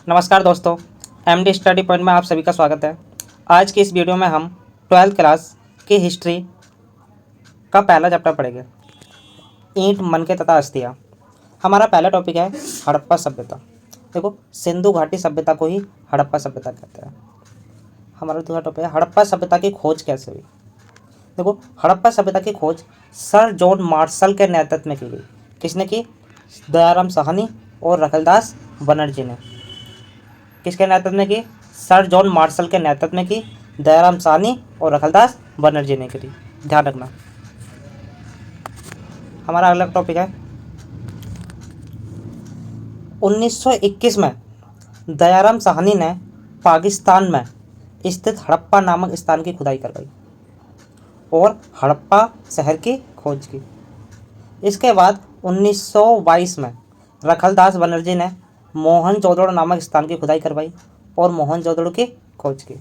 नमस्कार दोस्तों, MD study point में आप सभी का स्वागत है। आज की इस वीडियो में हम 12th क्लास की हिस्ट्री का पहला चैप्टर पढ़ेंगे, ईंट, मनके तथा अस्थियाँ। हमारा पहला टॉपिक है हड़प्पा सभ्यता। देखो, सिंधु घाटी सभ्यता को ही हड़प्पा सभ्यता कहते हैं। हमारा दूसरा टॉपिक है हड़प्पा सभ्यता की खोज कैसे हुई। देखो, हड़प्पा सभ्यता की खोज सर जॉन मार्शल के नेतृत्व में की गई। किसने की? दयाराम साहनी और रखलदास बनर्जी ने। किसके नेतृत्व में की? सर जॉन मार्शल के नेतृत्व में की, दयाराम साहनी और रखलदास बनर्जी ने करी। ध्यान रखना। हमारा अगला टॉपिक है 1921 में दयाराम साहनी ने पाकिस्तान में स्थित हड़प्पा नामक स्थान की खुदाई करवाई और हड़प्पा शहर की खोज की। इसके बाद 1922 में रखलदास बनर्जी ने मोहनजोदड़ो नामक स्थान की खुदाई करवाई और मोहनजोदड़ो की खोज की।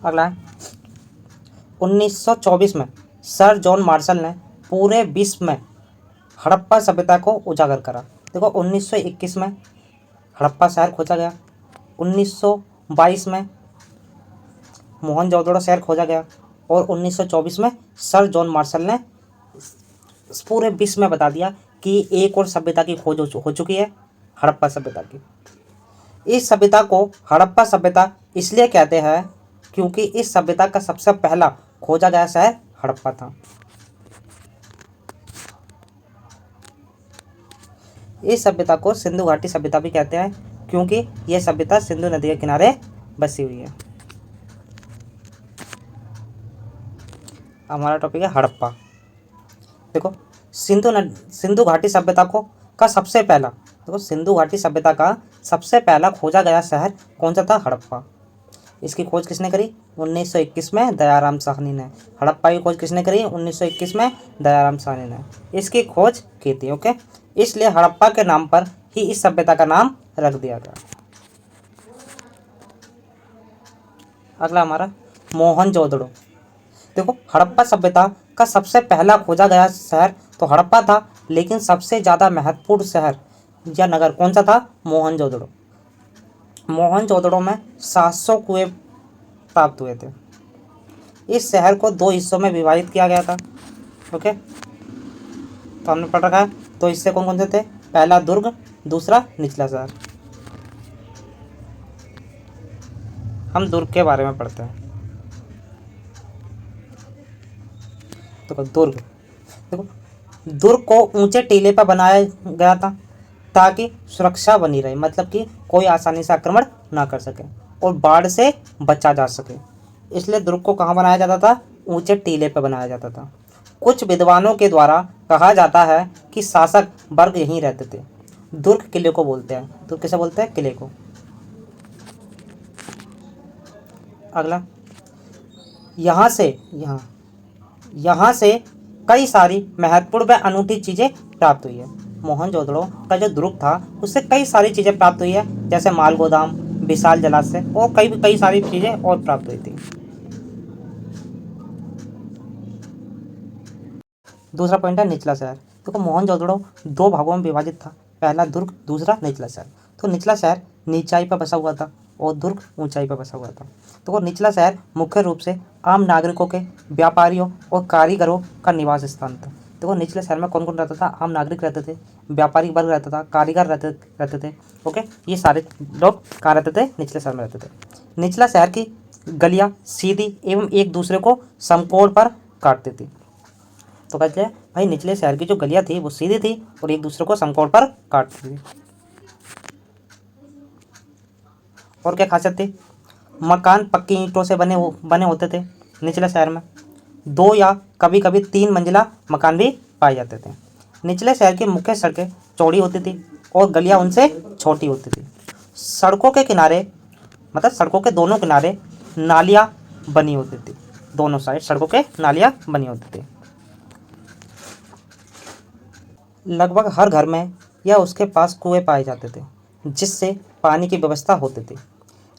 अगला है 1924 में सर जॉन मार्शल ने पूरे विश्व में हड़प्पा सभ्यता को उजागर करा। देखो, 1921 में हड़प्पा शहर खोजा गया, 1922 में मोहनजोदड़ो शहर खोजा गया और 1924 में सर जॉन मार्शल ने पूरे विश्व में बता दिया कि एक और सभ्यता की खोज हो चुकी है, हड़प्पा सभ्यता की। इस सभ्यता को हड़प्पा सभ्यता इसलिए कहते हैं क्योंकि इस सभ्यता का सबसे पहला खोजा गया शहर हड़प्पा था। इस सभ्यता को सिंधु घाटी सभ्यता भी कहते हैं क्योंकि यह सभ्यता सिंधु नदी के किनारे बसी हुई है। हमारा टॉपिक है हड़प्पा। देखो, सिंधु घाटी सभ्यता का सबसे पहला सिंधु घाटी सभ्यता का सबसे पहला खोजा गया शहर कौन सा था? हड़प्पा। इसकी खोज किसने करी? 1921 में दयाराम साहनी ने। हड़प्पा की खोज किसने करी? 1921 में दयाराम साहनी ने इसकी खोज की थी। ओके, इसलिए हड़प्पा के नाम पर ही इस सभ्यता का नाम रख दिया गया। अगला हमारा मोहनजोदड़ो। देखो, हड़प्पा सभ्यता का सबसे पहला खोजा गया शहर तो हड़प्पा था, लेकिन सबसे ज़्यादा महत्वपूर्ण शहर या नगर कौन सा था? मोहनजोदड़ो। मोहनजोदड़ो में 700 कुएं प्राप्त हुए थे। इस शहर को 2 हिस्सों में विभाजित किया गया था। ओके, तो हमने पढ़ रखा है 2 हिस्से कौन कौन से थे? पहला दुर्ग, दूसरा निचला शहर। हम दुर्ग के बारे में पढ़ते हैं। तो देखो, दुर्ग को ऊंचे टीले पर बनाया गया था ताकि सुरक्षा बनी रहे, मतलब कि कोई आसानी से आक्रमण ना कर सके और बाढ़ से बचा जा सके। इसलिए दुर्ग को कहाँ बनाया जाता था? ऊंचे टीले पर बनाया जाता था। कुछ विद्वानों के द्वारा कहा जाता है कि शासक वर्ग यहीं रहते थे। दुर्ग किले को बोलते हैं। तो किसे बोलते हैं? किले को। अगला, यहाँ से कई सारी महत्वपूर्ण व अनूठी चीज़ें प्राप्त हुई है। मोहनजोदड़ो का जो दुर्ग था उससे कई सारी चीज़ें प्राप्त हुई है, जैसे माल गोदाम, विशाल जलाशय और कई सारी चीज़ें और प्राप्त हुई थी। दूसरा पॉइंट है निचला शहर। देखो, मोहनजोदड़ो 2 भागों में विभाजित था, पहला दुर्ग, दूसरा निचला शहर। तो निचला शहर नीचाई पर बसा हुआ था और दुर्ग ऊंचाई पर बसा हुआ था। तो निचला शहर मुख्य रूप से आम नागरिकों के, व्यापारियों और कारीगरों का निवास स्थान था। देखो, निचले शहर में कौन कौन रहता था? आम नागरिक रहते थे, व्यापारी वर्ग रहता था, कारीगर रहते थे। ओके, ये सारे लोग कहाँ रहते थे? निचले शहर में रहते थे। निचला शहर की गलियाँ सीधी एवं एक दूसरे को समकोण पर काटती थी। तो कहते हैं भाई, निचले शहर की जो गलियाँ थी वो सीधी थी और एक दूसरे को समकोण पर काटती थी। और क्या खासियत थी? मकान पक्की ईंटों से बने होते थे निचले शहर में। 2 या कभी कभी 3 मंजिला मकान भी पाए जाते थे। निचले शहर की मुख्य सड़कें चौड़ी होती थी और गलियां उनसे छोटी होती थी। सड़कों के किनारे, मतलब सड़कों के दोनों किनारे नालियां बनी होती थी। दोनों साइड सड़कों के नालियां बनी होती थी। लगभग हर घर में या उसके पास कुएं पाए जाते थे जिससे पानी की व्यवस्था होती थी।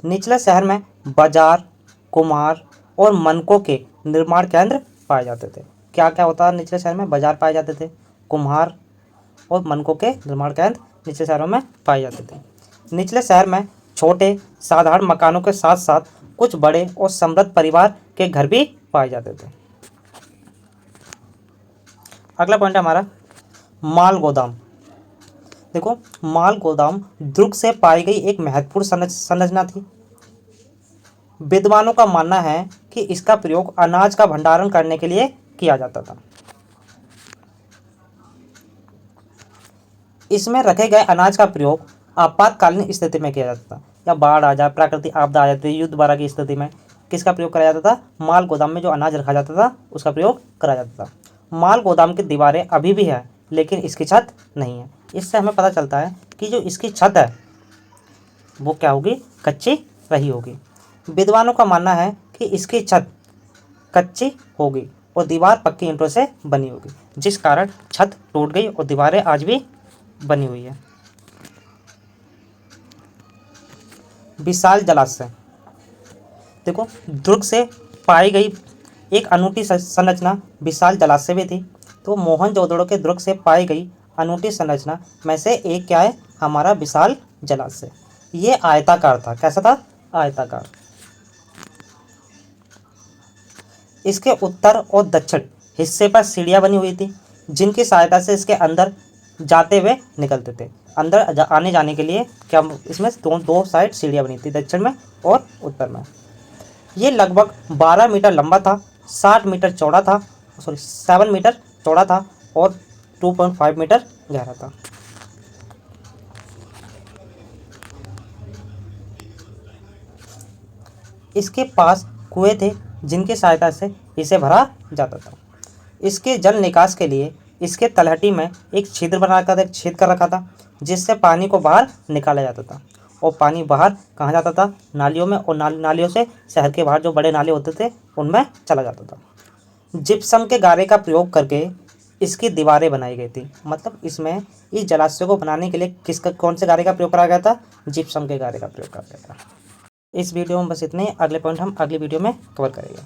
निचले शहर में बाजार, कुम्हार और मनकों के निर्माण केंद्र पाए जाते थे। क्या क्या होता निचले शहर में? बाजार पाए जाते थे, कुम्हार और मनकों के निर्माण केंद्र निचले शहरों में पाए जाते थे। निचले शहर में छोटे साधारण मकानों के साथ साथ कुछ बड़े और समृद्ध परिवार के घर भी पाए जाते थे। अगला पॉइंट है हमारा माल गोदाम। देखो, माल गोदाम दुर्ग से पाई गई एक महत्वपूर्ण संरचना थी। विद्वानों का मानना है कि इसका प्रयोग अनाज का भंडारण करने के लिए किया जाता था। इसमें रखे गए अनाज का प्रयोग आपातकालीन स्थिति में किया जाता था, या बाढ़ आ जाए, प्राकृतिक आपदा आ जाती है, युद्ध वगैरह की स्थिति में किसका प्रयोग करा जाता था? माल गोदाम में जो अनाज रखा जाता था उसका प्रयोग करा जाता था। माल गोदाम की दीवारें अभी भी है, लेकिन इसकी छत नहीं है। इससे हमें पता चलता है कि जो इसकी छत है वो क्या होगी? कच्ची रही होगी। विद्वानों का मानना है कि इसकी छत कच्ची होगी और दीवार पक्की ईंटों से बनी होगी, जिस कारण छत टूट गई और दीवारें आज भी बनी हुई है। विशाल जलाशय। देखो, दुर्ग से पाई गई एक अनूठी संरचना विशाल जलाशय भी थी। तो मोहनजोदड़ो के दुर्ग से पाई गई अनूठी संरचना में से एक क्या है? हमारा विशाल जलाशय। ये आयताकार था। कैसा था? आयताकार। इसके उत्तर और दक्षिण हिस्से पर सीढ़ियाँ बनी हुई थी, जिनकी सहायता से इसके अंदर जाते हुए निकलते थे। अंदर आने जाने के लिए क्या इसमें दो साइड सीढ़ियाँ बनी थी, दक्षिण में और उत्तर में। ये लगभग 12 मीटर लंबा था, 60 मीटर चौड़ा था, 7 मीटर चौड़ा था और 2.5 मीटर गहरा था। इसके पास कुएं थे, जिनकी सहायता से इसे भरा जाता था। इसके जल निकास के लिए इसके तलहटी में एक छिद्र बनाकर एक छेद कर रखा था, जिससे पानी को बाहर निकाला जाता था। और पानी बाहर कहाँ जाता था? नालियों में, और नालियों से शहर के बाहर जो बड़े नाले होते थे उनमें चला जाता था। जिप्सम के गारे का प्रयोग करके इसकी दीवारें बनाई गई थी। मतलब इसमें इस जलाशय को बनाने के लिए कौन से गारे का प्रयोग करा गया था? जिप्सम के गारे का प्रयोग करा गया था। इस वीडियो में बस इतने ही। अगले पॉइंट हम अगली वीडियो में कवर करेंगे।